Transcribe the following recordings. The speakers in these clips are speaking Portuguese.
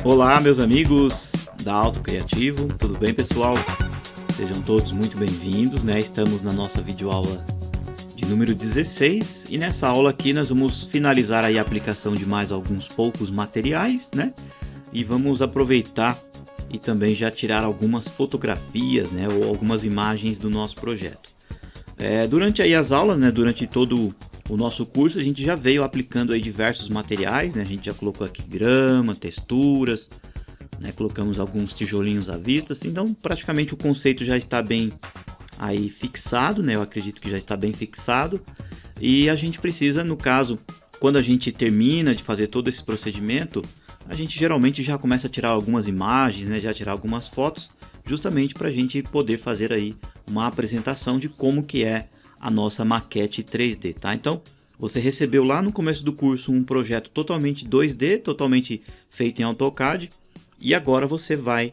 Olá, meus amigos da Auto Criativo, tudo bem, pessoal? Sejam todos muito bem-vindos, né? Estamos na nossa videoaula de número 16 e nessa aula aqui nós vamos finalizar aí a aplicação de mais alguns poucos materiais, né? E vamos aproveitar e também já tirar algumas fotografias, né? Ou algumas imagens do nosso projeto. Durante aí as aulas, né? Durante todo o nosso curso, a gente já veio aplicando aí diversos materiais, né? A gente já colocou aqui grama, texturas, né? Colocamos alguns tijolinhos à vista, assim, então praticamente o conceito já está bem aí fixado, né? Eu acredito que já está bem fixado. E a gente precisa, no caso, quando a gente termina de fazer todo esse procedimento, a gente geralmente já começa a tirar algumas imagens, né? Já tirar algumas fotos, justamente para a gente poder fazer aí uma apresentação de como que é a nossa maquete 3D, tá? Então, você recebeu lá no começo do curso um projeto totalmente 2D, totalmente feito em AutoCAD, e agora você vai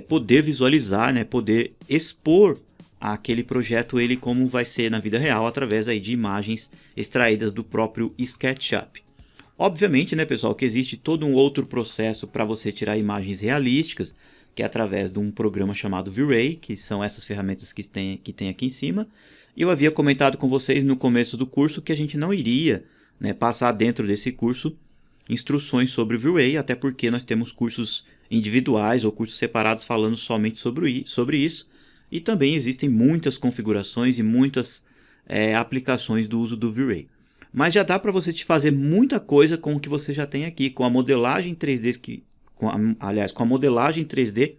poder visualizar, né? Poder expor aquele projeto, ele como vai ser na vida real, através aí de imagens extraídas do próprio SketchUp. Obviamente, né, pessoal, que existe todo um outro processo para você tirar imagens realísticas, que é através de um programa chamado V-Ray, que são essas ferramentas que tem aqui em cima. E eu havia comentado com vocês no começo do curso que a gente não iria, né, passar dentro desse curso instruções sobre V-Ray, até porque nós temos cursos individuais ou cursos separados falando somente sobre isso. E também existem muitas configurações e muitas aplicações do uso do V-Ray. Mas já dá para você te fazer muita coisa com o que você já tem aqui, com a modelagem 3D, com a modelagem 3D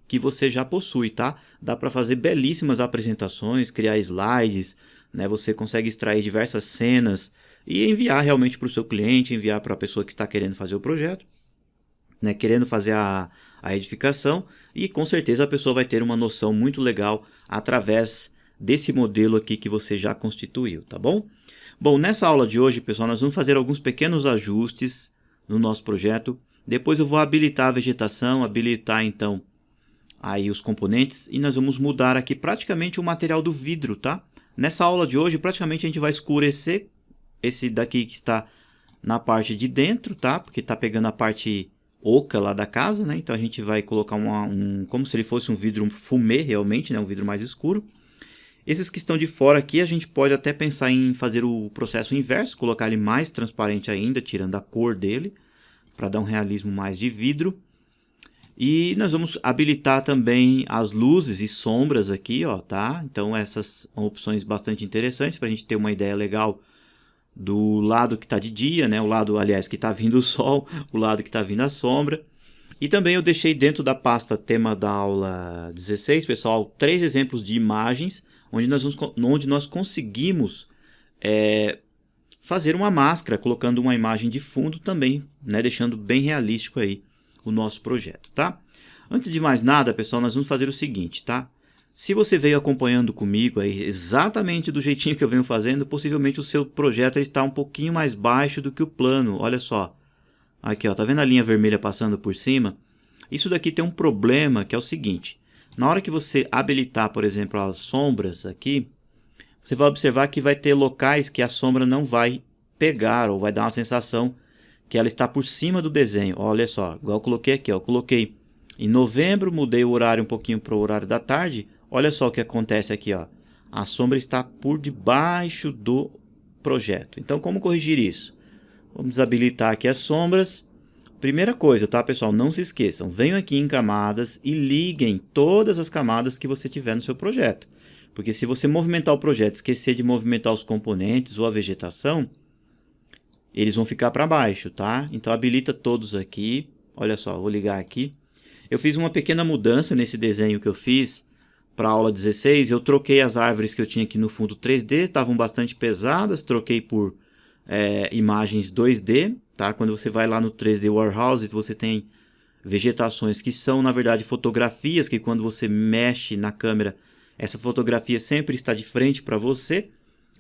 que você já possui, tá? Dá para fazer belíssimas apresentações, criar slides, né? Você consegue extrair diversas cenas e enviar realmente para o seu cliente, enviar para a pessoa que está querendo fazer o projeto, né? Querendo fazer a edificação, e com certeza a pessoa vai ter uma noção muito legal através desse modelo aqui que você já constituiu, tá bom? Bom, nessa aula de hoje, pessoal, nós vamos fazer alguns pequenos ajustes no nosso projeto. Depois eu vou habilitar a vegetação, habilitar então aí os componentes, e nós vamos mudar aqui praticamente o material do vidro, tá? Nessa aula de hoje, praticamente a gente vai escurecer esse daqui que está na parte de dentro, tá? Porque está pegando a parte oca lá da casa, né? Então a gente vai colocar como se ele fosse um vidro fumê realmente, né? Um vidro mais escuro. Esses que estão de fora aqui, a gente pode até pensar em fazer o processo inverso, colocar ele mais transparente ainda, tirando a cor dele, para dar um realismo mais de vidro. E nós vamos habilitar também as luzes e sombras aqui, ó, tá? Então essas são opções bastante interessantes para a gente ter uma ideia legal do lado que está de dia, né? O lado, aliás, que está vindo o sol, o lado que está vindo a sombra. E também eu deixei dentro da pasta tema da aula 16, pessoal, 3 exemplos de imagens onde nós conseguimos fazer uma máscara, colocando uma imagem de fundo também, né, deixando bem realístico aí o nosso projeto, tá? Antes de mais nada, pessoal, nós vamos fazer o seguinte, tá? Se você veio acompanhando comigo aí exatamente do jeitinho que eu venho fazendo, possivelmente o seu projeto está um pouquinho mais baixo do que o plano. Olha só, aqui ó, tá vendo a linha vermelha passando por cima? Isso daqui tem um problema que é o seguinte: na hora que você habilitar, por exemplo, as sombras aqui, você vai observar que vai ter locais que a sombra não vai pegar, ou vai dar uma sensação que ela está por cima do desenho. Olha só, igual eu coloquei aqui, ó, eu coloquei em novembro, mudei o horário um pouquinho para o horário da tarde. Olha só o que acontece aqui, ó. A sombra está por debaixo do projeto. Então, como corrigir isso? Vamos habilitar aqui as sombras. Primeira coisa, tá, pessoal? Não se esqueçam, venham aqui em camadas e liguem todas as camadas que você tiver no seu projeto. Porque se você movimentar o projeto, esquecer de movimentar os componentes ou a vegetação, eles vão ficar para baixo, tá? Então habilita todos aqui. Olha só, vou ligar aqui. Eu fiz uma pequena mudança nesse desenho que eu fiz para a aula 16. Eu troquei as árvores que eu tinha aqui no fundo 3D, estavam bastante pesadas, troquei por imagens 2D, tá? Quando você vai lá no 3D Warehouse, você tem vegetações que são, na verdade, fotografias, que quando você mexe na câmera, essa fotografia sempre está de frente para você.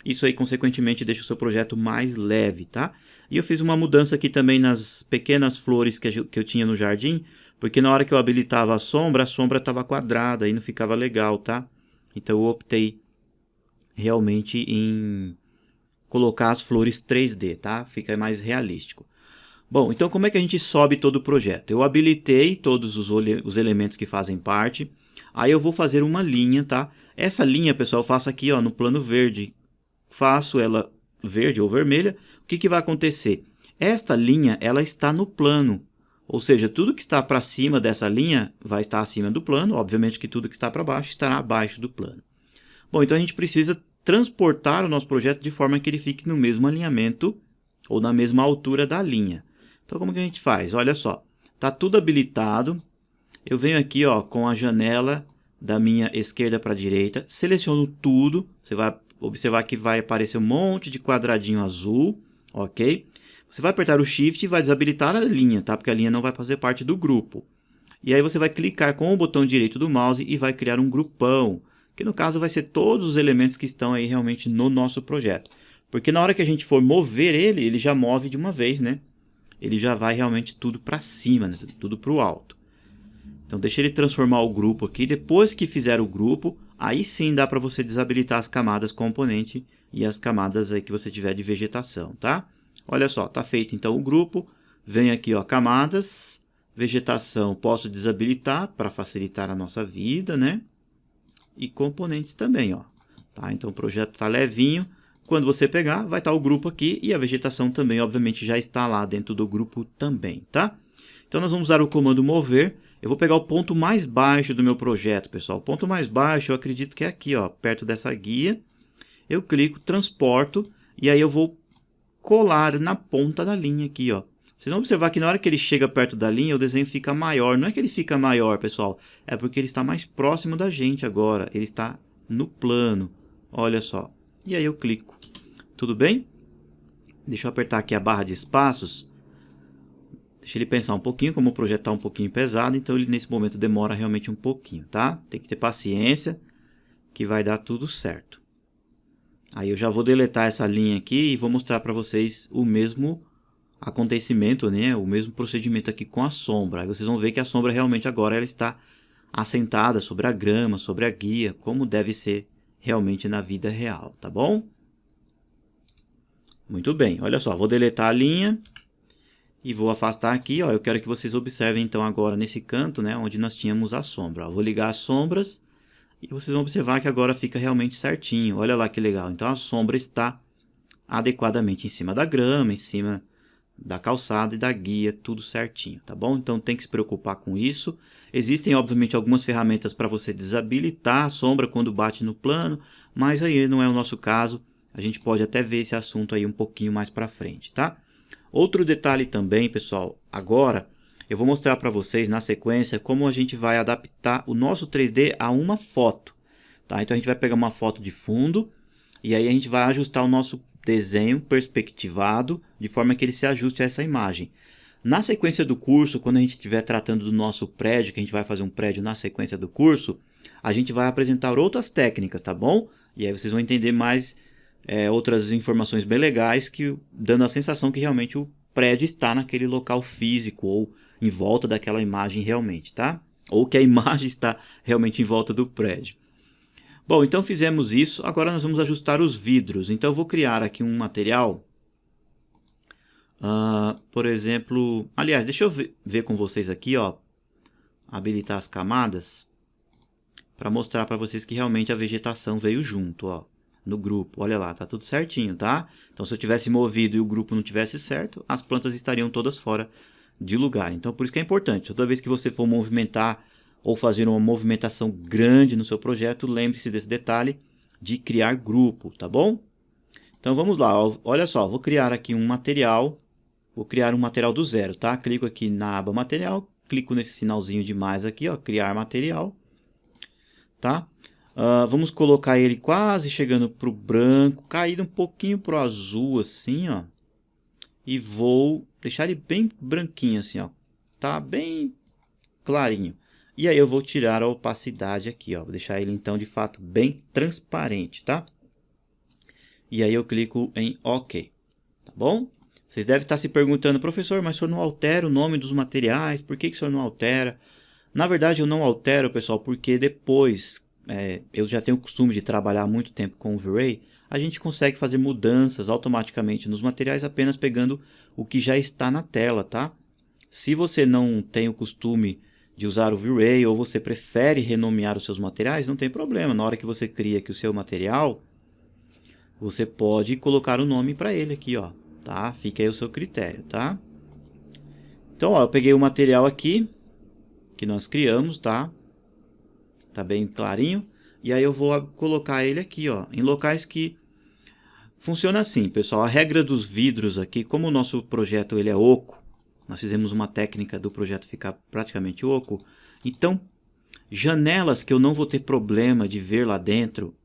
Isso aí, consequentemente, deixa o seu projeto mais leve, tá? E eu fiz uma mudança aqui também nas pequenas flores que eu tinha no jardim, porque na hora que eu habilitava a sombra estava quadrada e não ficava legal, tá? Então eu optei realmente em colocar as flores 3D, tá? Fica mais realístico. Bom, então como é que a gente sobe todo o projeto? Eu habilitei todos os elementos que fazem parte. Aí eu vou fazer uma linha, tá? Essa linha, pessoal, eu faço aqui ó, no plano verde. Faço ela verde ou vermelha. O que vai acontecer? Esta linha ela está no plano. Ou seja, tudo que está para cima dessa linha vai estar acima do plano. Obviamente que tudo que está para baixo estará abaixo do plano. Bom, então a gente precisa transportar o nosso projeto de forma que ele fique no mesmo alinhamento ou na mesma altura da linha. Então como que a gente faz? Olha só, está tudo habilitado. Eu venho aqui ó, com a janela da minha esquerda para a direita, seleciono tudo. Você vai observar que vai aparecer um monte de quadradinho azul, ok? Você vai apertar o Shift e vai desabilitar a linha, tá? Porque a linha não vai fazer parte do grupo. E aí você vai clicar com o botão direito do mouse e vai criar um grupão, que no caso vai ser todos os elementos que estão aí realmente no nosso projeto. Porque na hora que a gente for mover ele, ele já move de uma vez, né? Ele já vai realmente tudo para cima, né? Tudo para o alto. Então deixa ele transformar o grupo aqui. Depois que fizer o grupo, aí sim dá para você desabilitar as camadas componente e as camadas aí que você tiver de vegetação, tá? Olha só, tá feito então o grupo. Vem aqui ó, camadas, vegetação posso desabilitar para facilitar a nossa vida, né? E componentes também, ó. Tá? Então o projeto tá levinho. Quando você pegar, vai estar o grupo aqui e a vegetação também, obviamente, já está lá dentro do grupo também, tá? Então nós vamos usar o comando mover. Eu vou pegar o ponto mais baixo do meu projeto, pessoal. O ponto mais baixo, eu acredito que é aqui, ó, perto dessa guia. Eu clico, transporto e aí eu vou colar na ponta da linha aqui, ó. Vocês vão observar que na hora que ele chega perto da linha, o desenho fica maior. Não é que ele fica maior, pessoal, é porque ele está mais próximo da gente agora. Ele está no plano, olha só. E aí eu clico. Tudo bem? Deixa eu apertar aqui a barra de espaços. Deixa ele pensar um pouquinho, como o projeto está um pouquinho pesado, então ele nesse momento demora realmente um pouquinho, tá? Tem que ter paciência, que vai dar tudo certo. Aí eu já vou deletar essa linha aqui e vou mostrar para vocês o mesmo acontecimento, né? O mesmo procedimento aqui com a sombra. Aí vocês vão ver que a sombra realmente agora ela está assentada sobre a grama, sobre a guia, como deve ser realmente na vida real, tá bom? Muito bem, olha só, vou deletar a linha e vou afastar aqui, ó. Eu quero que vocês observem então agora nesse canto, né, onde nós tínhamos a sombra. Ó, vou ligar as sombras e vocês vão observar que agora fica realmente certinho. Olha lá que legal. Então a sombra está adequadamente em cima da grama, em cima da calçada e da guia, tudo certinho, tá bom? Então tem que se preocupar com isso. Existem, obviamente, algumas ferramentas para você desabilitar a sombra quando bate no plano, mas aí não é o nosso caso. A gente pode até ver esse assunto aí um pouquinho mais para frente, tá? Outro detalhe também, pessoal, agora eu vou mostrar para vocês na sequência como a gente vai adaptar o nosso 3D a uma foto, tá? Então a gente vai pegar uma foto de fundo e aí a gente vai ajustar o nosso desenho perspectivado de forma que ele se ajuste a essa imagem. Na sequência do curso, quando a gente estiver tratando do nosso prédio, que a gente vai fazer um prédio na sequência do curso, a gente vai apresentar outras técnicas, tá bom? E aí vocês vão entender mais outras informações bem legais, que dando a sensação que realmente o prédio está naquele local físico ou em volta daquela imagem realmente, tá? Ou que a imagem está realmente em volta do prédio. Bom, então fizemos isso, agora nós vamos ajustar os vidros. Então eu vou criar aqui um material, por exemplo, aliás, deixa eu ver com vocês aqui, ó, habilitar as camadas, para mostrar para vocês que realmente a vegetação veio junto, ó, no grupo. Olha lá, tá tudo certinho, tá? Então se eu tivesse movido e o grupo não tivesse certo, as plantas estariam todas fora de lugar. Então por isso que é importante, toda vez que você for movimentar ou fazer uma movimentação grande no seu projeto, lembre-se desse detalhe de criar grupo, tá bom? Então vamos lá, olha só, vou criar aqui um material, vou criar um material do zero, tá? Clico aqui na aba material, clico nesse sinalzinho de mais aqui, ó, criar material, tá? Vamos colocar ele quase chegando para o branco, caído um pouquinho para o azul assim, ó. E vou deixar ele bem branquinho assim, ó, tá? Bem clarinho. E aí eu vou tirar a opacidade aqui, ó. Vou deixar ele então de fato bem transparente, tá? E aí eu clico em OK, tá bom? Vocês devem estar se perguntando, professor, mas o senhor não altera o nome dos materiais? Por que o senhor não altera? Na verdade eu não altero, pessoal, porque depois, eu já tenho o costume de trabalhar muito tempo com o V-Ray, a gente consegue fazer mudanças automaticamente nos materiais apenas pegando o que já está na tela, tá? Se você não tem o costume de usar o V-Ray ou você prefere renomear os seus materiais, não tem problema. Na hora que você cria aqui o seu material, você pode colocar o nome para ele aqui, ó, tá? Fica aí o seu critério, tá? Então, ó, eu peguei o material aqui que nós criamos, tá? Tá bem clarinho. E aí eu vou colocar ele aqui, ó, em locais que funciona assim, pessoal. A regra dos vidros aqui, como o nosso projeto ele é oco, nós fizemos uma técnica do projeto ficar praticamente oco. Então, janelas que eu não vou ter problema de ver lá dentro,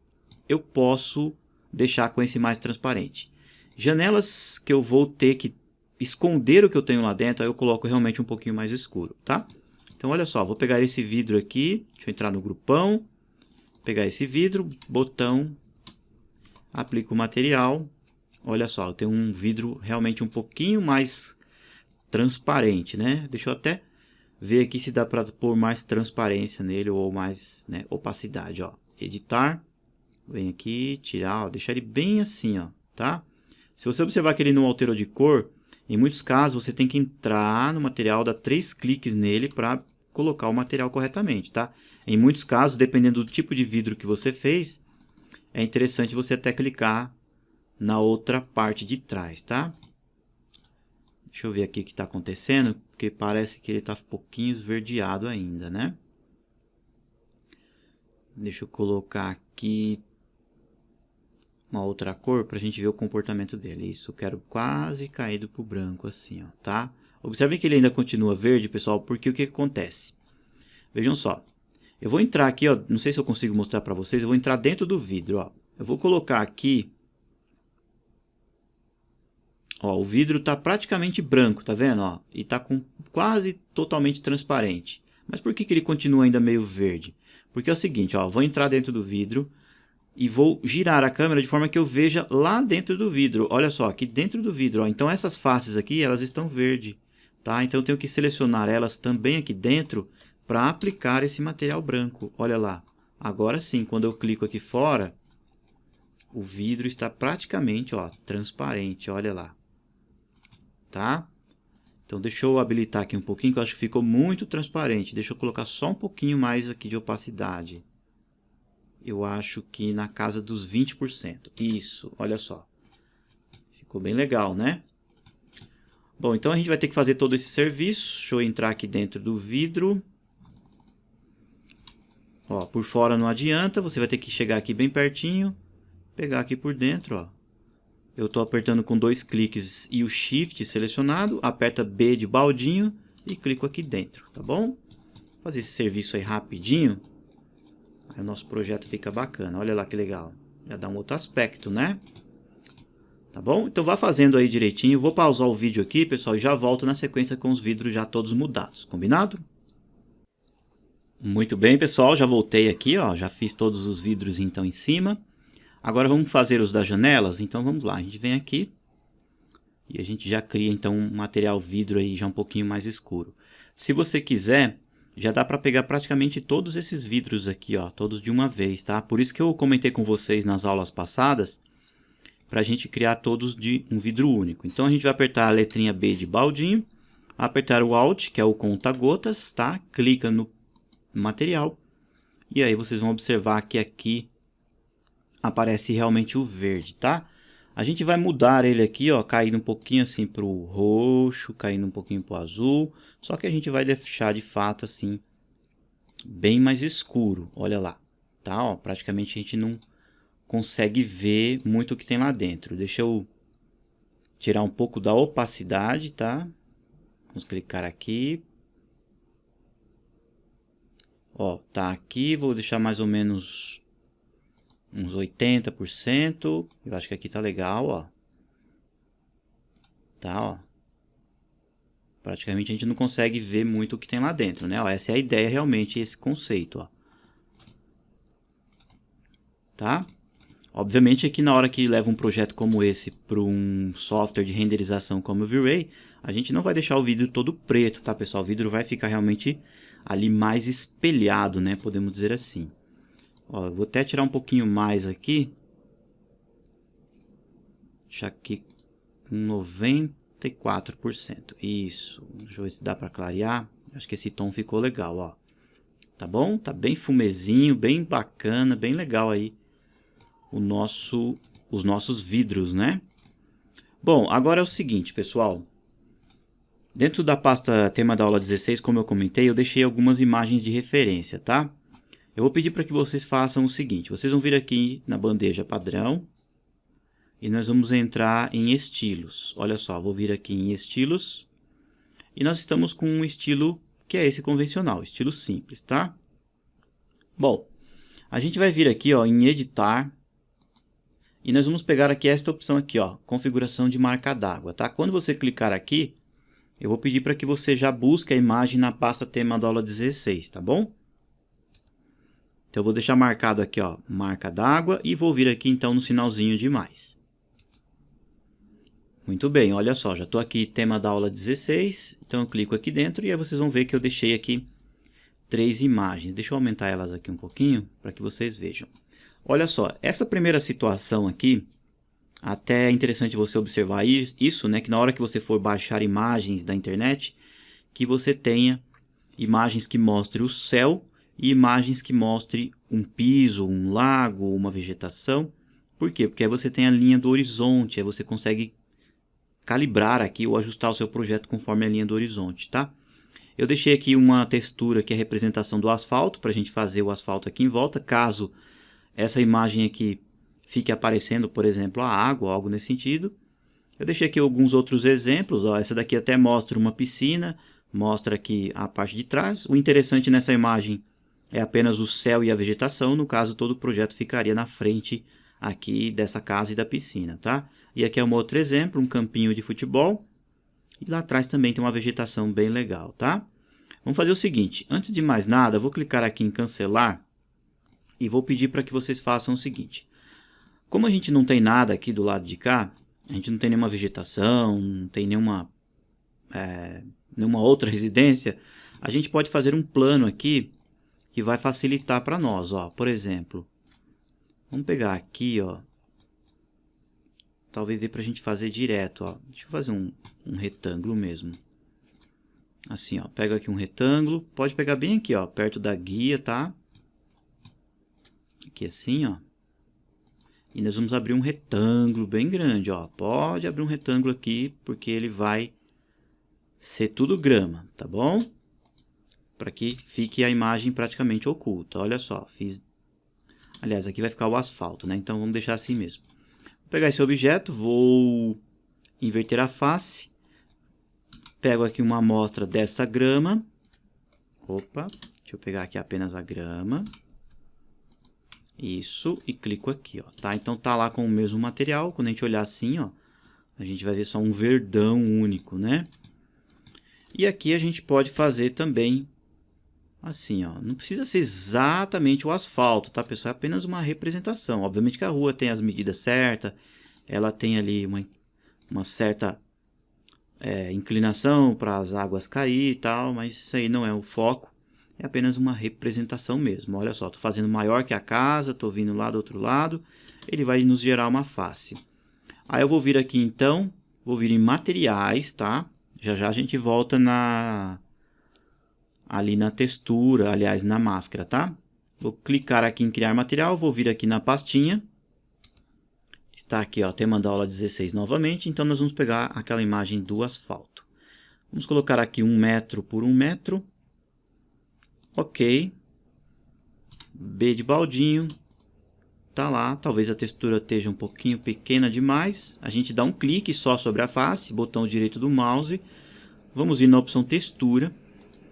eu posso deixar com esse mais transparente. Janelas que eu vou ter que esconder o que eu tenho lá dentro, aí eu coloco realmente um pouquinho mais escuro, tá? Então, olha só, vou pegar esse vidro aqui, deixa eu entrar no grupão, pegar esse vidro, botão, aplico o material. Olha só, eu tenho um vidro realmente um pouquinho mais transparente, né? Deixa eu até ver aqui se dá para pôr mais transparência nele ou mais, né, opacidade, ó. Editar, vem aqui, tirar, ó, deixar ele bem assim, ó, tá? Se você observar que ele não alterou de cor, em muitos casos você tem que entrar no material, dar 3 cliques nele para colocar o material corretamente, tá? Em muitos casos, dependendo do tipo de vidro que você fez, é interessante você até clicar na outra parte de trás, tá? Deixa eu ver aqui o que está acontecendo, porque parece que ele está um pouquinho esverdeado ainda, né? Deixa eu colocar aqui uma outra cor para a gente ver o comportamento dele. Isso, eu quero quase caído para o branco assim, ó, tá? Observem que ele ainda continua verde, pessoal, porque o que acontece? Vejam só. Eu vou entrar aqui, ó, não sei se eu consigo mostrar para vocês, eu vou entrar dentro do vidro, ó. Eu vou colocar aqui, ó, o vidro está praticamente branco, tá vendo, ó? E está com quase totalmente transparente. Mas por que que ele continua ainda meio verde? Porque é o seguinte, ó, eu vou entrar dentro do vidro e vou girar a câmera de forma que eu veja lá dentro do vidro. Olha só, aqui dentro do vidro, ó. Então essas faces aqui, elas estão verdes, tá? Então eu tenho que selecionar elas também aqui dentro para aplicar esse material branco. Olha lá. Agora sim, quando eu clico aqui fora, o vidro está praticamente, ó, transparente. Olha lá. Tá? Então deixa eu habilitar aqui um pouquinho, que eu acho que ficou muito transparente. Deixa eu colocar só um pouquinho mais aqui de opacidade. Eu acho que na casa dos 20%. Isso, olha só. Ficou bem legal, né? Bom, então a gente vai ter que fazer todo esse serviço. Deixa eu entrar aqui dentro do vidro. Ó, por fora não adianta, você vai ter que chegar aqui bem pertinho, pegar aqui por dentro, ó. Eu estou apertando com 2 cliques e o Shift selecionado, aperta B de baldinho e clico aqui dentro, tá bom? Vou fazer esse serviço aí rapidinho, aí o nosso projeto fica bacana, olha lá que legal. Já dá um outro aspecto, né? Tá bom? Então vá fazendo aí direitinho, vou pausar o vídeo aqui, pessoal, e já volto na sequência com os vidros já todos mudados, combinado? Muito bem, pessoal, já voltei aqui, ó, já fiz todos os vidros então em cima. Agora vamos fazer os das janelas, então vamos lá, a gente vem aqui e a gente já cria então um material vidro aí já um pouquinho mais escuro. Se você quiser, já dá para pegar praticamente todos esses vidros aqui, ó, todos de uma vez, tá? Por isso que eu comentei com vocês nas aulas passadas, para a gente criar todos de um vidro único. Então a gente vai apertar a letrinha B de baldinho, apertar o Alt, que é o conta-gotas, tá? Clica no material e aí vocês vão observar que aqui aparece realmente o verde, tá? A gente vai mudar ele aqui, ó, caindo um pouquinho assim para o roxo, caindo um pouquinho para o azul, só que a gente vai deixar de fato assim bem mais escuro, olha lá, tá? Ó, praticamente a gente não consegue ver muito o que tem lá dentro. Deixa eu tirar um pouco da opacidade, tá? Vamos clicar aqui. Ó, tá aqui, vou deixar mais ou menos uns 80%. Eu acho que aqui tá legal, ó. Tá, ó. Praticamente a gente não consegue ver muito o que tem lá dentro, né? Ó, essa é a ideia realmente, esse conceito, ó. Tá? Obviamente aqui na hora que leva um projeto como esse para um software de renderização como o V-Ray, a gente não vai deixar o vidro todo preto, tá, pessoal? O vidro vai ficar realmente ali mais espelhado, né? Podemos dizer assim. Ó, eu vou até tirar um pouquinho mais aqui. Deixar aqui com 90. 64%. Isso. Deixa eu ver se dá para clarear. Acho que esse tom ficou legal, ó. Tá bom? Tá bem fumezinho, bem bacana, bem legal aí os nossos vidros, né? Bom, agora é o seguinte, pessoal. Dentro da pasta tema da aula 16, como eu comentei, eu deixei algumas imagens de referência, tá? Eu vou pedir para que vocês façam o seguinte. Vocês vão vir aqui na bandeja padrão e nós vamos entrar em estilos. Olha só, vou vir aqui em estilos e nós estamos com um estilo que é esse convencional, estilo simples, tá? Bom, a gente vai vir aqui, ó, em editar e nós vamos pegar aqui esta opção aqui, ó, configuração de marca d'água, tá? Quando você clicar aqui, eu vou pedir para que você já busque a imagem na pasta tema da aula 16, tá bom? Então eu vou deixar marcado aqui, ó, marca d'água e vou vir aqui então no sinalzinho de mais. Muito bem, olha só, já estou aqui tema da aula 16, então eu clico aqui dentro e aí vocês vão ver que eu deixei aqui 3 imagens. Deixa eu aumentar elas aqui um pouquinho para que vocês vejam. Olha só, essa primeira situação aqui, até é interessante você observar isso, né, que na hora que você for baixar imagens da internet, que você tenha imagens que mostrem o céu e imagens que mostrem um piso, um lago, uma vegetação. Por quê? Porque aí você tem a linha do horizonte, aí você consegue calibrar aqui ou ajustar o seu projeto conforme a linha do horizonte, tá? Eu deixei aqui uma textura que é a representação do asfalto, para a gente fazer o asfalto aqui em volta, caso essa imagem aqui fique aparecendo, por exemplo, a água, algo nesse sentido. Eu deixei aqui alguns outros exemplos, ó, essa daqui até mostra uma piscina, mostra aqui a parte de trás. O interessante nessa imagem é apenas o céu e a vegetação, no caso todo o projeto ficaria na frente aqui dessa casa e da piscina, tá? E aqui é um outro exemplo, um campinho de futebol. E lá atrás também tem uma vegetação bem legal, tá? Vamos fazer o seguinte, antes de mais nada, eu vou clicar aqui em cancelar e vou pedir para que vocês façam o seguinte. Como a gente não tem nada aqui do lado de cá, a gente não tem nenhuma vegetação, não tem nenhuma outra residência, a gente pode fazer um plano aqui que vai facilitar para nós, ó. Por exemplo, vamos pegar aqui, ó. Talvez dê para a gente fazer direto, ó. Deixa eu fazer um retângulo mesmo. Assim, ó. Pega aqui um retângulo. Pode pegar bem aqui, ó. Perto da guia, tá? Aqui assim, ó. E nós vamos abrir um retângulo bem grande, ó. Pode abrir um retângulo aqui, porque ele vai ser tudo grama, tá bom? Para que fique a imagem praticamente oculta. Olha só, fiz... Aliás, aqui vai ficar o asfalto, né? Então vamos deixar assim mesmo. Vou pegar esse objeto, vou inverter a face, pego aqui uma amostra dessa grama, opa, deixa eu pegar aqui apenas a grama, isso, e clico aqui, ó, tá? Então tá lá com o mesmo material, quando a gente olhar assim, ó, a gente vai ver só um verdão único, né? E aqui a gente pode fazer também assim, ó, não precisa ser exatamente o asfalto, tá, pessoal? É apenas uma representação. Obviamente que a rua tem as medidas certas, ela tem ali uma certa inclinação para as águas cair e tal, mas isso aí não é o foco, é apenas uma representação mesmo. Olha só, estou fazendo maior que a casa, estou vindo lá do outro lado, ele vai nos gerar uma face. Aí eu vou vir aqui então, vou vir em materiais, tá? Já já a gente volta ali na textura, aliás, na máscara, tá? Vou clicar aqui em criar material, vou vir aqui na pastinha. Está aqui, ó, tema da aula 16 novamente, então nós vamos pegar aquela imagem do asfalto. Vamos colocar aqui 1 metro por 1 metro. Ok. B de baldinho. Tá lá, talvez a textura esteja um pouquinho pequena demais. A gente dá um clique só sobre a face, botão direito do mouse. Vamos ir na opção textura.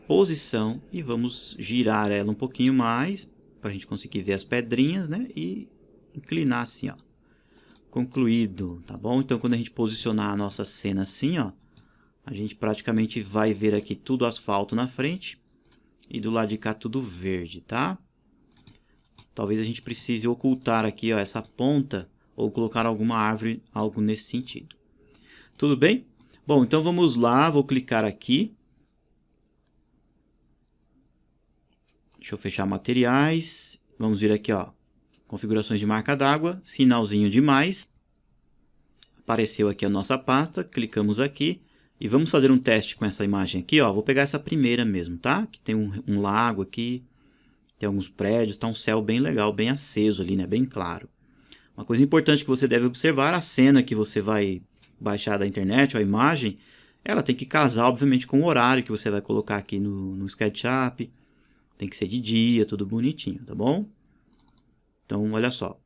Posição e vamos girar ela um pouquinho mais para a gente conseguir ver as pedrinhas, né? E inclinar assim, ó. Concluído, tá bom? Então quando a gente posicionar a nossa cena assim, ó, a gente praticamente vai ver aqui tudo asfalto na frente e do lado de cá tudo verde, tá? Talvez a gente precise ocultar aqui, ó, essa ponta ou colocar alguma árvore, algo nesse sentido. Tudo bem? Bom, então vamos lá, vou clicar aqui. Deixa eu fechar materiais. Vamos vir aqui, ó, configurações de marca d'água, sinalzinho de mais. Apareceu aqui a nossa pasta, clicamos aqui e vamos fazer um teste com essa imagem aqui, ó. Vou pegar essa primeira mesmo, tá? Que tem um lago aqui, tem alguns prédios, tá um céu bem legal, bem aceso ali, né? Bem claro. Uma coisa importante que você deve observar, a cena que você vai baixar da internet, a imagem, ela tem que casar, obviamente, com o horário que você vai colocar aqui no SketchUp. Tem que ser de dia, tudo bonitinho, tá bom? Então, olha só.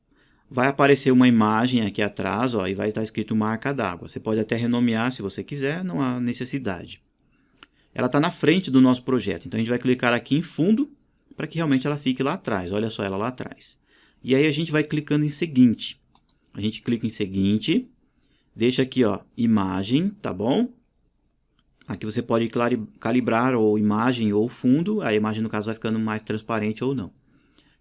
Vai aparecer uma imagem aqui atrás, ó, e vai estar escrito marca d'água. Você pode até renomear se você quiser, não há necessidade. Ela está na frente do nosso projeto, então a gente vai clicar aqui em fundo para que realmente ela fique lá atrás. Olha só ela lá atrás. E aí a gente vai clicando em seguinte. A gente clica em seguinte, deixa aqui, ó, imagem, tá bom? Aqui você pode calibrar ou imagem ou fundo, a imagem no caso vai ficando mais transparente ou não.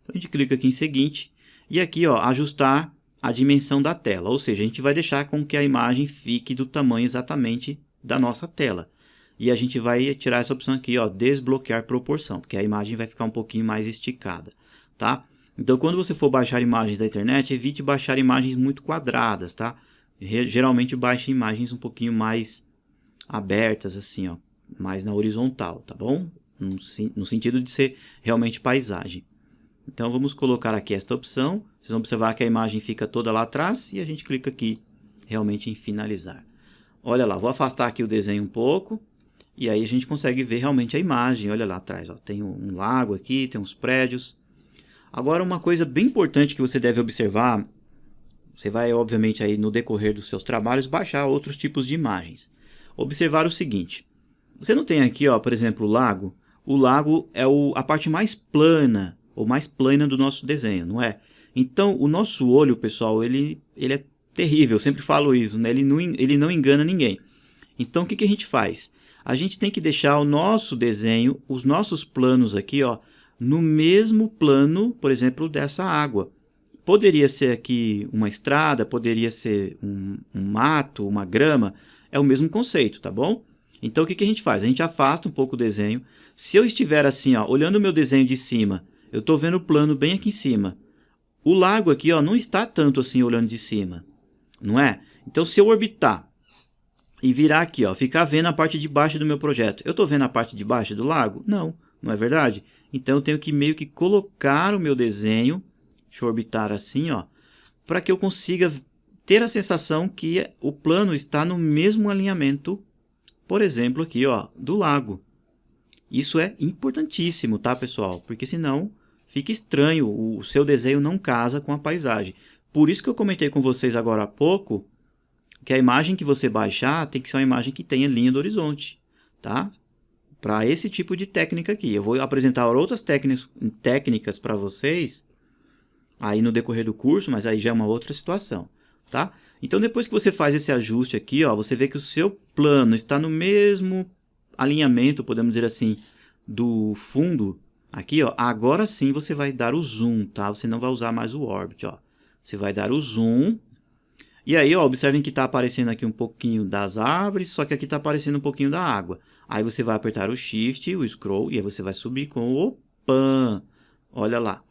Então a gente clica aqui em seguinte. E aqui, ó, ajustar a dimensão da tela, ou seja, a gente vai deixar com que a imagem fique do tamanho exatamente da nossa tela. E a gente vai tirar essa opção aqui, ó, desbloquear proporção, porque a imagem vai ficar um pouquinho mais esticada, tá? Então, quando você for baixar imagens da internet, evite baixar imagens muito quadradas, tá? Geralmente baixe imagens um pouquinho mais abertas, assim, ó, mais na horizontal, tá bom? No sentido de ser realmente paisagem. Então, vamos colocar aqui esta opção. Vocês vão observar que a imagem fica toda lá atrás e a gente clica aqui realmente em finalizar. Olha lá, vou afastar aqui o desenho um pouco e aí a gente consegue ver realmente a imagem. Olha lá atrás, ó, tem um lago aqui, tem uns prédios. Agora, uma coisa bem importante que você deve observar, você vai, obviamente, aí no decorrer dos seus trabalhos, baixar outros tipos de imagens. Observar o seguinte, você não tem aqui, ó, por exemplo, o lago? O lago é a parte mais plana, ou mais plana do nosso desenho, não é? Então, o nosso olho, pessoal, ele é terrível, eu sempre falo isso, né? Ele não engana ninguém. Então, o que a gente faz? A gente tem que deixar o nosso desenho, os nossos planos aqui, ó, no mesmo plano, por exemplo, dessa água. Poderia ser aqui uma estrada, poderia ser um mato, uma grama, é o mesmo conceito, tá bom? Então, o que a gente faz? A gente afasta um pouco o desenho. Se eu estiver assim, ó, olhando o meu desenho de cima, eu estou vendo o plano bem aqui em cima. O lago aqui, ó, não está tanto assim olhando de cima, não é? Então, se eu orbitar e virar aqui, ó, ficar vendo a parte de baixo do meu projeto, eu estou vendo a parte de baixo do lago? Não, não é verdade? Então, eu tenho que meio que colocar o meu desenho, deixa eu orbitar assim, ó, para que eu consiga ter a sensação que o plano está no mesmo alinhamento, por exemplo, aqui, ó, do lago. Isso é importantíssimo, tá, pessoal? Porque senão fica estranho, o seu desenho não casa com a paisagem. Por isso que eu comentei com vocês agora há pouco que a imagem que você baixar tem que ser uma imagem que tenha linha do horizonte, tá? Para esse tipo de técnica aqui. Eu vou apresentar outras técnicas para vocês aí no decorrer do curso, mas aí já é uma outra situação, tá? Então, depois que você faz esse ajuste aqui, ó, você vê que o seu plano está no mesmo alinhamento, podemos dizer assim, do fundo, aqui, ó, agora sim você vai dar o zoom, tá? Você não vai usar mais o orbit, ó. Você vai dar o zoom. E aí, ó, observem que está aparecendo aqui um pouquinho das árvores, só que aqui está aparecendo um pouquinho da água. Aí você vai apertar o Shift, o Scroll, e aí você vai subir com o Pan. Olha lá.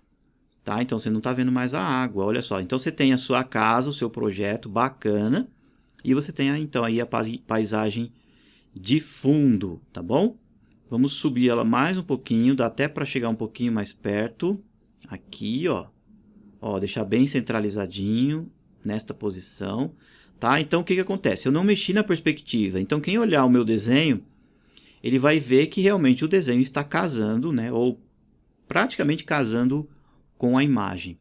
Tá? Então, você não está vendo mais a água, olha só. Então, você tem a sua casa, o seu projeto, bacana. E você tem, então, aí a paisagem de fundo, tá bom? Vamos subir ela mais um pouquinho, dá até para chegar um pouquinho mais perto. Aqui, ó. Ó, deixar bem centralizadinho nesta posição, tá? Então, o que acontece? Eu não mexi na perspectiva. Então, quem olhar o meu desenho, ele vai ver que realmente o desenho está casando, né? Ou praticamente casando com a imagem.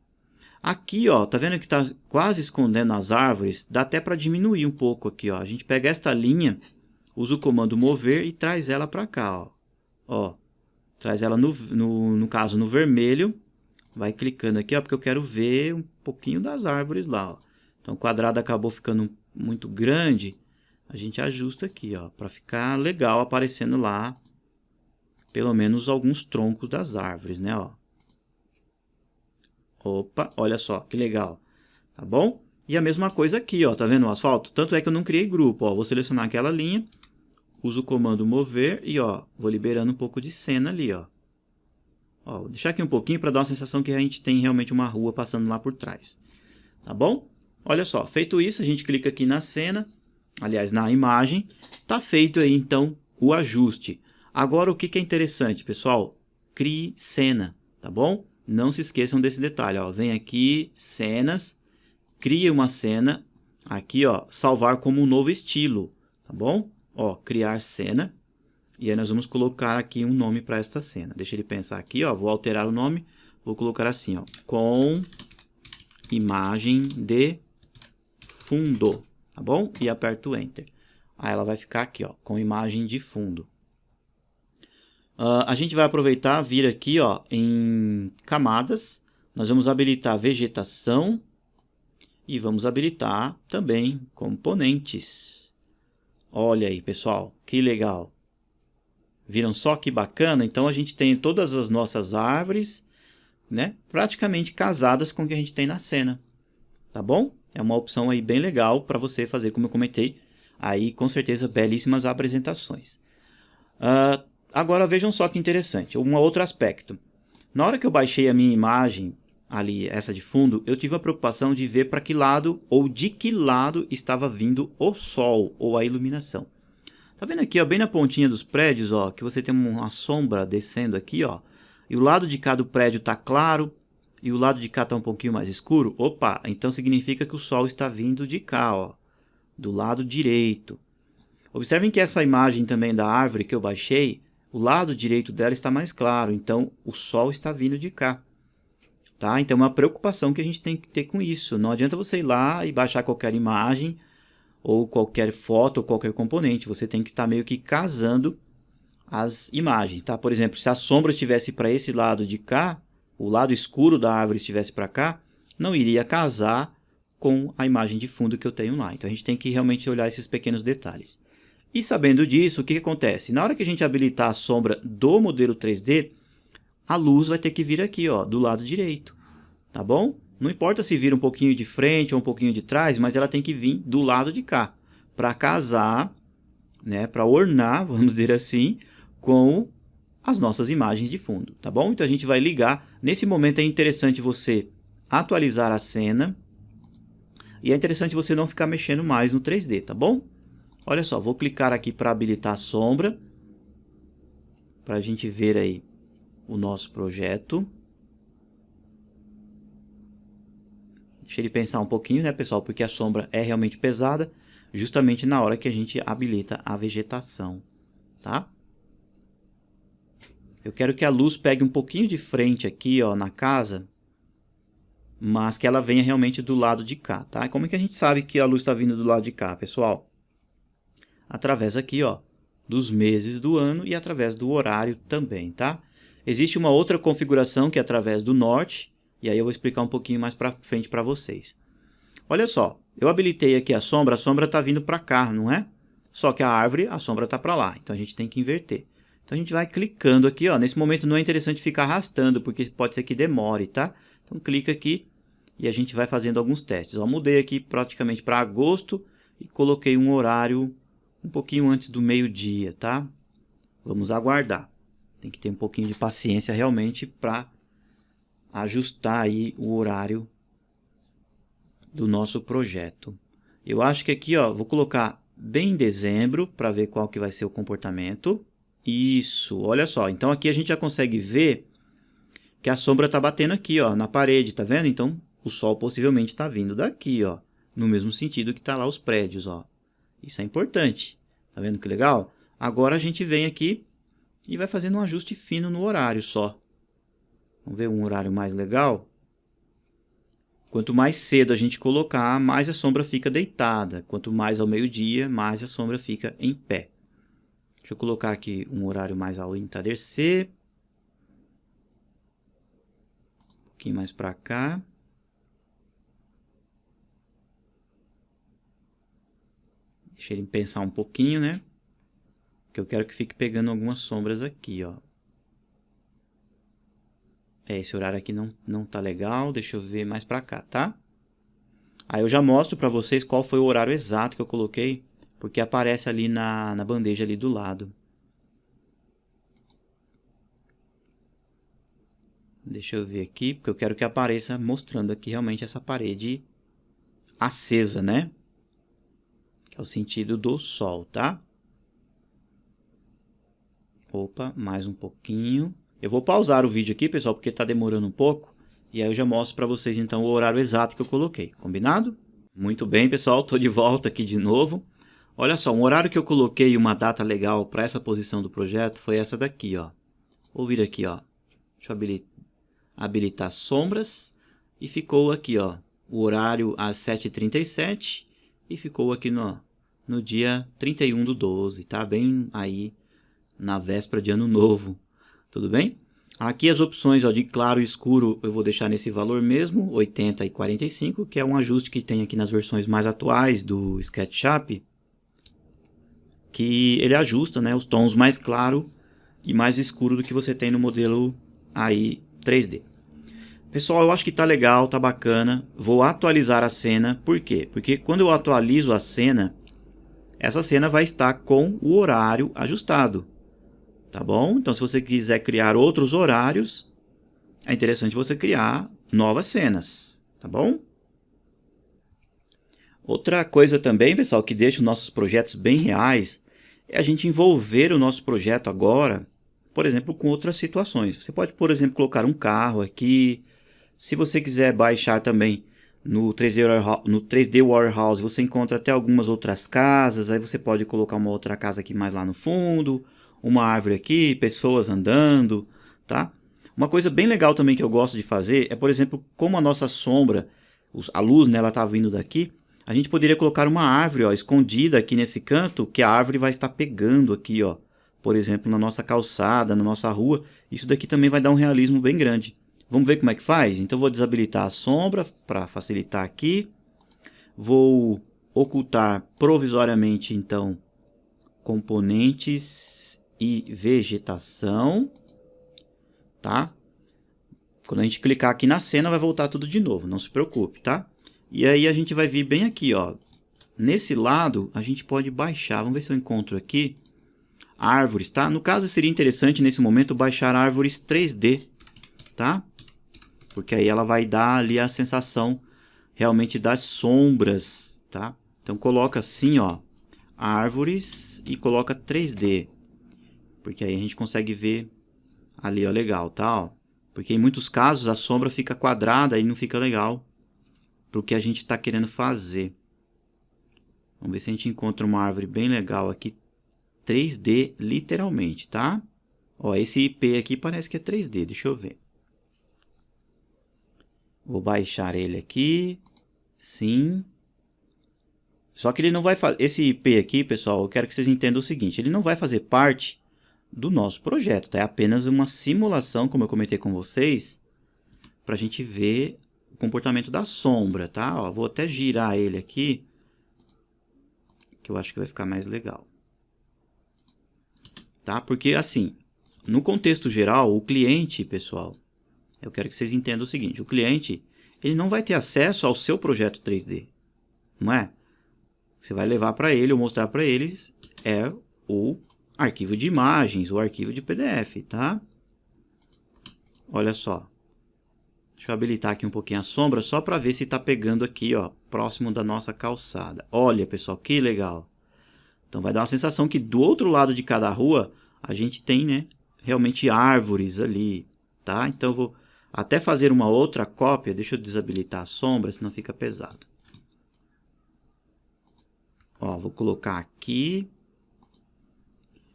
Aqui, ó, tá vendo que está quase escondendo as árvores? Dá até para diminuir um pouco aqui, ó. A gente pega esta linha, usa o comando mover e traz ela para cá, ó. Ó, traz ela no caso no vermelho. Vai clicando aqui, ó, porque eu quero ver um pouquinho das árvores lá, ó. Então o quadrado acabou ficando muito grande. A gente ajusta aqui, ó, para ficar legal aparecendo lá pelo menos alguns troncos das árvores, né, ó. Opa, olha só, que legal. Tá bom? E a mesma coisa aqui, ó, tá vendo o asfalto? Tanto é que eu não criei grupo, ó. Vou selecionar aquela linha, uso o comando mover e, ó, vou liberando um pouco de cena ali, ó. Ó, vou deixar aqui um pouquinho para dar uma sensação que a gente tem realmente uma rua passando lá por trás. Tá bom? Olha só, feito isso, a gente clica aqui na cena, aliás, na imagem. Tá feito aí, então, o ajuste. Agora, o que é interessante, pessoal? Crie cena, tá bom? Não se esqueçam desse detalhe, ó. Vem aqui, cenas, crie uma cena, aqui, ó, salvar como um novo estilo, tá bom? Ó, criar cena, e aí nós vamos colocar aqui um nome para esta cena. Deixa ele pensar aqui, ó, vou alterar o nome, vou colocar assim, ó, com imagem de fundo, tá bom? E aperto o Enter. Aí ela vai ficar aqui, ó, com imagem de fundo. A gente vai aproveitar, vir aqui, ó, em camadas. Nós vamos habilitar vegetação e vamos habilitar também componentes. Olha aí, pessoal, que legal. Viram só que bacana? Então a gente tem todas as nossas árvores, né, praticamente casadas com o que a gente tem na cena. Tá bom? É uma opção aí bem legal para você fazer, como eu comentei. Aí, com certeza, belíssimas apresentações. Agora, vejam só que interessante. Um outro aspecto. Na hora que eu baixei a minha imagem, ali, essa de fundo, eu tive a preocupação de ver para que lado ou de que lado estava vindo o sol ou a iluminação. Tá vendo aqui, ó, bem na pontinha dos prédios, ó, que você tem uma sombra descendo aqui, ó, e o lado de cá do prédio está claro e o lado de cá está um pouquinho mais escuro? Opa, então significa que o sol está vindo de cá, ó, do lado direito. Observem que essa imagem também da árvore que eu baixei, o lado direito dela está mais claro, então o sol está vindo de cá. Tá? Então é uma preocupação que a gente tem que ter com isso. Não adianta você ir lá e baixar qualquer imagem, ou qualquer foto, ou qualquer componente. Você tem que estar meio que casando as imagens. Tá? Por exemplo, se a sombra estivesse para esse lado de cá, o lado escuro da árvore estivesse para cá, não iria casar com a imagem de fundo que eu tenho lá. Então a gente tem que realmente olhar esses pequenos detalhes. E sabendo disso, o que acontece? Na hora que a gente habilitar a sombra do modelo 3D, a luz vai ter que vir aqui, ó, do lado direito, tá bom? Não importa se vir um pouquinho de frente ou um pouquinho de trás, mas ela tem que vir do lado de cá, para casar, né, para ornar, vamos dizer assim, com as nossas imagens de fundo, tá bom? Então a gente vai ligar. Nesse momento é interessante você atualizar a cena e é interessante você não ficar mexendo mais no 3D, tá bom? Olha só, vou clicar aqui para habilitar a sombra, para a gente ver aí o nosso projeto. Deixa ele pensar um pouquinho, né, pessoal, porque a sombra é realmente pesada, justamente na hora que a gente habilita a vegetação, tá? Eu quero que a luz pegue um pouquinho de frente aqui, ó, na casa, mas que ela venha realmente do lado de cá, tá? Como é que a gente sabe que a luz está vindo do lado de cá, pessoal? Através aqui, ó, dos meses do ano e através do horário também, tá? Existe uma outra configuração que é através do norte, e aí eu vou explicar um pouquinho mais para frente para vocês. Olha só, eu habilitei aqui a sombra está vindo para cá, não é? Só que a árvore, a sombra está para lá, então a gente tem que inverter. Então a gente vai clicando aqui, ó. Nesse momento não é interessante ficar arrastando, porque pode ser que demore, tá? Então clica aqui e a gente vai fazendo alguns testes. Ó, mudei aqui praticamente para agosto e coloquei um horário um pouquinho antes do meio-dia, tá? Vamos aguardar. Tem que ter um pouquinho de paciência realmente para ajustar aí o horário do nosso projeto. Eu acho que aqui, ó, vou colocar bem em dezembro para ver qual que vai ser o comportamento. Isso, olha só. Então aqui a gente já consegue ver que a sombra está batendo aqui, ó, na parede, tá vendo? Então o sol possivelmente está vindo daqui, ó, no mesmo sentido que tá lá os prédios, ó. Isso é importante. Tá vendo que legal? Agora a gente vem aqui e vai fazendo um ajuste fino no horário só. Vamos ver um horário mais legal? Quanto mais cedo a gente colocar, mais a sombra fica deitada. Quanto mais ao meio-dia, mais a sombra fica em pé. Deixa eu colocar aqui um horário mais ao entardecer. Um pouquinho mais para cá. Deixa ele pensar um pouquinho, né? Porque eu quero que fique pegando algumas sombras aqui, ó. Esse horário aqui não tá legal. Deixa eu ver mais para cá, tá? Aí eu já mostro para vocês qual foi o horário exato que eu coloquei, porque aparece ali na bandeja ali do lado. Deixa eu ver aqui, porque eu quero que apareça mostrando aqui realmente essa parede acesa, né? Que é o sentido do sol, tá? Opa, mais um pouquinho. Eu vou pausar o vídeo aqui, pessoal, porque está demorando um pouco. E aí eu já mostro para vocês, então, o horário exato que eu coloquei. Combinado? Muito bem, pessoal. Estou de volta aqui de novo. Olha só, um horário que eu coloquei e uma data legal para essa posição do projeto foi essa daqui, ó. Vou vir aqui, ó. Deixa eu habilitar sombras. E ficou aqui, ó, o horário às 7h37. E ficou aqui no dia 31/12, tá? Bem aí na véspera de ano novo. Tudo bem? Aqui as opções, ó, de claro e escuro eu vou deixar nesse valor mesmo, 80 e 45, que é um ajuste que tem aqui nas versões mais atuais do SketchUp, que ele ajusta, né, os tons mais claro e mais escuro do que você tem no modelo aí 3D. Pessoal, eu acho que tá legal, tá bacana. Vou atualizar a cena. Por quê? Porque quando eu atualizo a cena, essa cena vai estar com o horário ajustado. Tá bom? Então, se você quiser criar outros horários, é interessante você criar novas cenas. Tá bom? Outra coisa também, pessoal, que deixa os nossos projetos bem reais, é a gente envolver o nosso projeto agora, por exemplo, com outras situações. Você pode, por exemplo, colocar um carro aqui. Se você quiser baixar também no 3D Warehouse, você encontra até algumas outras casas. Aí você pode colocar uma outra casa aqui mais lá no fundo, uma árvore aqui, pessoas andando, tá? Uma coisa bem legal também que eu gosto de fazer é, por exemplo, como a nossa sombra, a luz, né, ela tá vindo daqui, a gente poderia colocar uma árvore, ó, escondida aqui nesse canto, que a árvore vai estar pegando aqui, ó, por exemplo, na nossa calçada, na nossa rua. Isso daqui também vai dar um realismo bem grande. Vamos ver como é que faz? Então, vou desabilitar a sombra para facilitar aqui. Vou ocultar provisoriamente, então, componentes e vegetação. Tá? Quando a gente clicar aqui na cena, vai voltar tudo de novo. Não se preocupe, tá? E aí, a gente vai vir bem aqui, ó. Nesse lado, a gente pode baixar. Vamos ver se eu encontro aqui. Árvores, tá? No caso, seria interessante, nesse momento, baixar árvores 3D, tá? Porque aí ela vai dar ali a sensação realmente das sombras, tá? Então coloca assim, ó, árvores e coloca 3D. Porque aí a gente consegue ver ali, ó, legal, tá? Ó. Porque em muitos casos a sombra fica quadrada e não fica legal para o que a gente está querendo fazer. Vamos ver se a gente encontra uma árvore bem legal aqui, 3D literalmente, tá? Ó, esse IP aqui parece que é 3D, deixa eu ver. Vou baixar ele aqui. Sim. Só que ele não vai fazer... Esse IP aqui, pessoal, eu quero que vocês entendam o seguinte. Ele não vai fazer parte do nosso projeto, tá? É apenas uma simulação, como eu comentei com vocês, para a gente ver o comportamento da sombra, tá? Ó, vou até girar ele aqui, que eu acho que vai ficar mais legal. Tá? Porque, assim, no contexto geral, o cliente, pessoal... Eu quero que vocês entendam o seguinte, o cliente ele não vai ter acesso ao seu projeto 3D, não é? Você vai levar para ele ou mostrar para eles é o arquivo de imagens, o arquivo de PDF, tá? Olha só, deixa eu habilitar aqui um pouquinho a sombra só para ver se está pegando aqui, ó, próximo da nossa calçada. Olha, pessoal, que legal! Então vai dar uma sensação que do outro lado de cada rua a gente tem, né, realmente árvores ali, tá? Então eu vou até fazer uma outra cópia, deixa eu desabilitar a sombra, senão fica pesado. Ó, vou colocar aqui.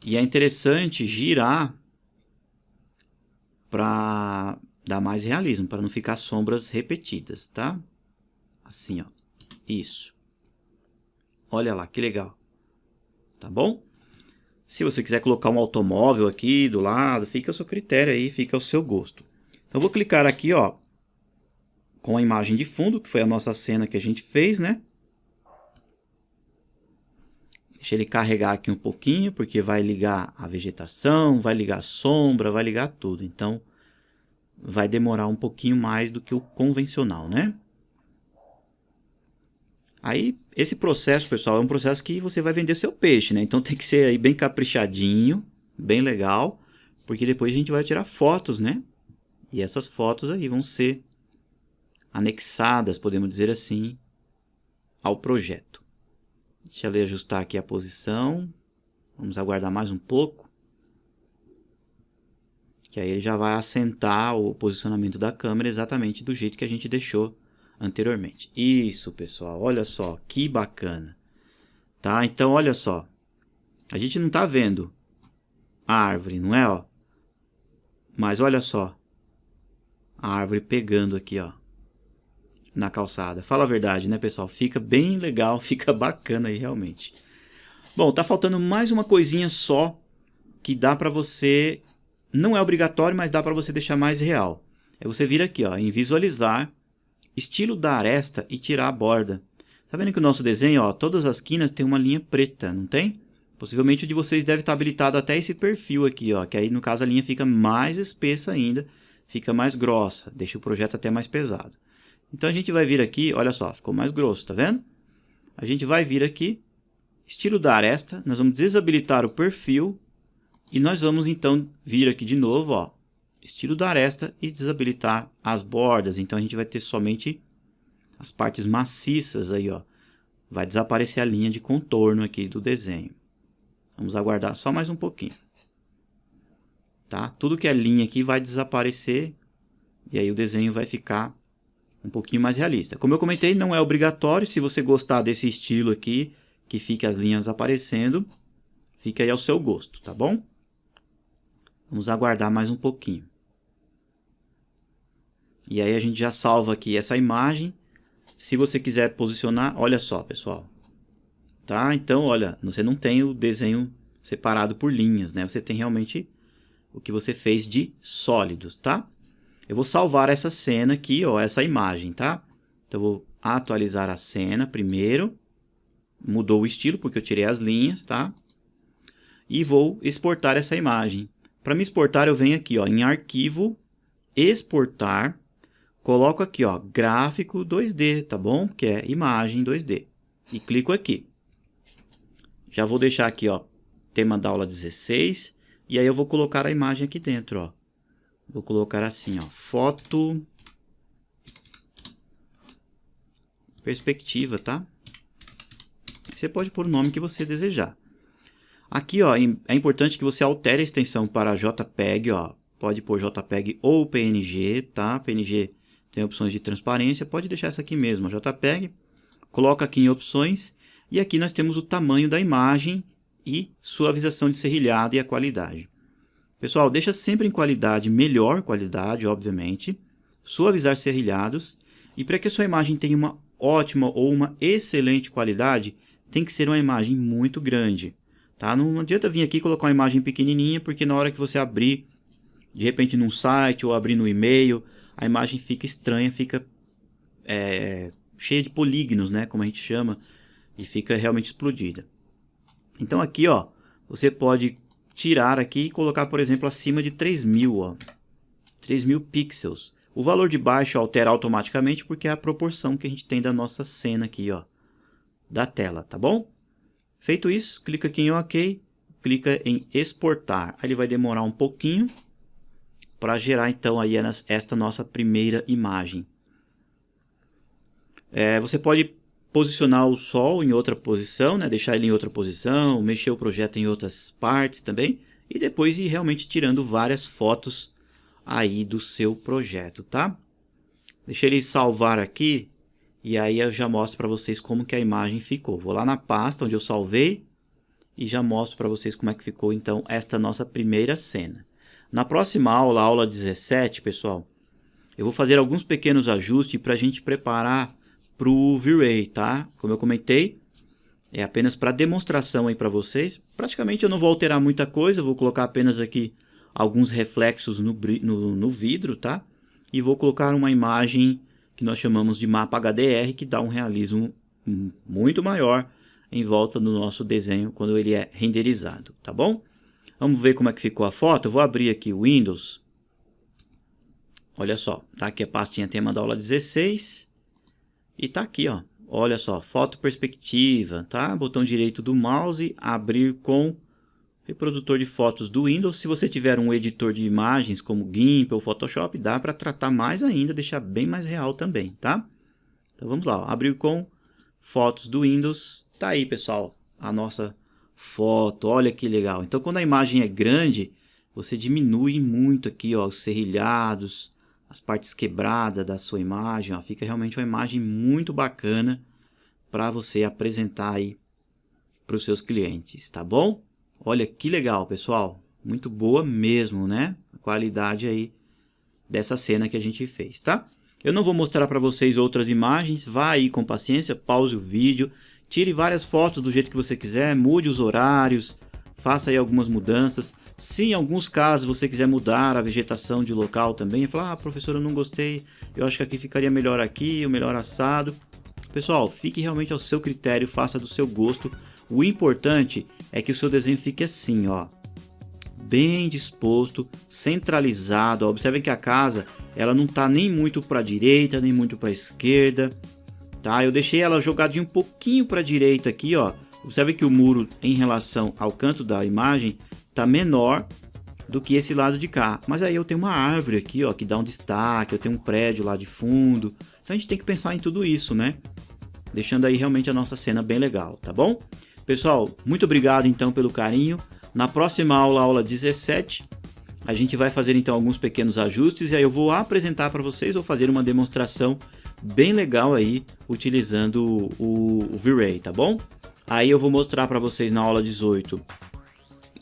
E é interessante girar para dar mais realismo, para não ficar sombras repetidas, tá? Assim, ó. Isso. Olha lá, que legal. Tá bom? Se você quiser colocar um automóvel aqui do lado, fica ao seu critério aí, fica ao seu gosto. Então, eu vou clicar aqui, ó, com a imagem de fundo, que foi a nossa cena que a gente fez, né? Deixa ele carregar aqui um pouquinho, porque vai ligar a vegetação, vai ligar a sombra, vai ligar tudo. Então, vai demorar um pouquinho mais do que o convencional, né? Aí, esse processo, pessoal, é um processo que você vai vender seu peixe, né? Então, tem que ser aí bem caprichadinho, bem legal, porque depois a gente vai tirar fotos, né? E essas fotos aí vão ser anexadas, podemos dizer assim, ao projeto. Deixa eu ajustar aqui a posição. Vamos aguardar mais um pouco. Que aí ele já vai assentar o posicionamento da câmera exatamente do jeito que a gente deixou anteriormente. Isso, pessoal, olha só, que bacana. Tá? Então, olha só. A gente não está vendo a árvore, não é? Ó? Mas olha só. A árvore pegando aqui, ó, na calçada. Fala a verdade, né, pessoal? Fica bem legal, fica bacana aí, realmente. Bom, tá faltando mais uma coisinha só que dá para você... Não é obrigatório, mas dá para você deixar mais real. É você vir aqui, ó, em visualizar, estilo da aresta e tirar a borda. Tá vendo que o nosso desenho, ó, todas as quinas tem uma linha preta, não tem? Possivelmente o de vocês deve estar habilitado até esse perfil aqui, ó, que aí no caso a linha fica mais espessa ainda, fica mais grossa, deixa o projeto até mais pesado. Então a gente vai vir aqui, olha só, ficou mais grosso, tá vendo? A gente vai vir aqui, estilo da aresta, nós vamos desabilitar o perfil e nós vamos então vir aqui de novo, ó, estilo da aresta e desabilitar as bordas. Então a gente vai ter somente as partes maciças aí, ó. Vai desaparecer a linha de contorno aqui do desenho. Vamos aguardar só mais um pouquinho. Tá? Tudo que é linha aqui vai desaparecer e aí o desenho vai ficar um pouquinho mais realista. Como eu comentei, não é obrigatório. Se você gostar desse estilo aqui, que fique as linhas aparecendo, fica aí ao seu gosto, tá bom? Vamos aguardar mais um pouquinho. E aí a gente já salva aqui essa imagem. Se você quiser posicionar, olha só, pessoal. Tá? Então, olha, você não tem o desenho separado por linhas, né? Você tem realmente o que você fez de sólidos, tá? Eu vou salvar essa cena aqui, ó, essa imagem, tá? Então, eu vou atualizar a cena primeiro. Mudou o estilo porque eu tirei as linhas, tá? E vou exportar essa imagem. Para me exportar, eu venho aqui, ó, em arquivo, exportar, coloco aqui, ó, gráfico 2D, tá bom? Que é imagem 2D. E clico aqui. Já vou deixar aqui, ó, tema da aula 16, e aí eu vou colocar a imagem aqui dentro, ó. Vou colocar assim, ó, foto perspectiva, tá? Você pode pôr o nome que você desejar. Aqui, ó, é importante que você altere a extensão para JPEG, ó. Pode pôr JPEG ou PNG, tá? PNG tem opções de transparência, pode deixar essa aqui mesmo, JPEG. Coloca aqui em opções e aqui nós temos o tamanho da imagem e suavização de serrilhado e a qualidade. Pessoal, deixa sempre em qualidade, melhor qualidade, obviamente. Suavizar serrilhados. E para que a sua imagem tenha uma ótima ou uma excelente qualidade, tem que ser uma imagem muito grande. Tá? Não adianta vir aqui e colocar uma imagem pequenininha, porque na hora que você abrir, de repente num site ou abrir no e-mail, a imagem fica estranha, fica cheia de polígonos, né, como a gente chama, e fica realmente explodida. Então aqui, ó, você pode tirar aqui e colocar, por exemplo, acima de 3000, ó, 3000 pixels. O valor de baixo altera automaticamente porque é a proporção que a gente tem da nossa cena aqui, ó, da tela, tá bom? Feito isso, clica aqui em OK, clica em exportar. Aí ele vai demorar um pouquinho para gerar então aí esta nossa primeira imagem. Você pode posicionar o sol em outra posição, né? Deixar ele em outra posição, mexer o projeto em outras partes também, e depois ir realmente tirando várias fotos aí do seu projeto, tá? Deixa ele salvar aqui, e aí eu já mostro para vocês como que a imagem ficou. Vou lá na pasta onde eu salvei, e já mostro para vocês como é que ficou então esta nossa primeira cena. Na próxima aula, aula 17, pessoal, eu vou fazer alguns pequenos ajustes para a gente preparar para o V-Ray, tá? Como eu comentei, é apenas para demonstração aí para vocês. Praticamente eu não vou alterar muita coisa, vou colocar apenas aqui alguns reflexos no vidro, tá? E vou colocar uma imagem que nós chamamos de mapa HDR, que dá um realismo muito maior em volta do nosso desenho quando ele é renderizado, tá bom? Vamos ver como é que ficou a foto. Eu vou abrir aqui o Windows. Olha só, tá aqui a pastinha tema da aula 16. E tá aqui, ó. Olha só, foto perspectiva, tá? Botão direito do mouse, abrir com reprodutor de fotos do Windows. Se você tiver um editor de imagens como GIMP ou Photoshop, dá para tratar mais ainda, deixar bem mais real também, tá? Então vamos lá, ó. Abrir com fotos do Windows, tá aí, pessoal, a nossa foto. Olha que legal. Então, quando a imagem é grande, você diminui muito aqui, ó, os serrilhados, as partes quebradas da sua imagem, ó. Fica realmente uma imagem muito bacana para você apresentar aí para os seus clientes, tá bom? Olha que legal, pessoal. Muito boa mesmo, né? A qualidade aí dessa cena que a gente fez, tá? Eu não vou mostrar para vocês outras imagens. Vá aí com paciência, pause o vídeo, tire várias fotos do jeito que você quiser, mude os horários, faça aí algumas mudanças. Se em alguns casos você quiser mudar a vegetação de local também, falar, professor, eu não gostei, eu acho que aqui ficaria melhor aqui, ou melhor assado. Pessoal, fique realmente ao seu critério, faça do seu gosto. O importante é que o seu desenho fique assim, ó, bem disposto, centralizado. Ó. Observem que a casa ela não está nem muito para a direita, nem muito para a esquerda. Tá? Eu deixei ela jogadinha um pouquinho para a direita aqui. Ó. Observe que o muro em relação ao canto da imagem está menor do que esse lado de cá. Mas aí eu tenho uma árvore aqui, ó, que dá um destaque, eu tenho um prédio lá de fundo. Então a gente tem que pensar em tudo isso, né? Deixando aí realmente a nossa cena bem legal, tá bom? Pessoal, muito obrigado então pelo carinho. Na próxima aula, aula 17, a gente vai fazer então alguns pequenos ajustes e aí eu vou apresentar para vocês ou fazer uma demonstração bem legal aí utilizando o V-Ray, tá bom? Aí eu vou mostrar para vocês na aula 18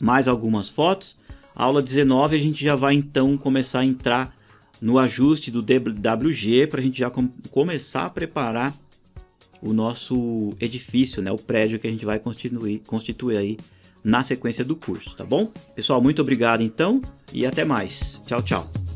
mais algumas fotos. A aula 19 a gente já vai então começar a entrar no ajuste do DWG para a gente já começar a preparar o nosso edifício, né? O prédio que a gente vai constituir aí na sequência do curso, tá bom? Pessoal, muito obrigado então e até mais. Tchau, tchau.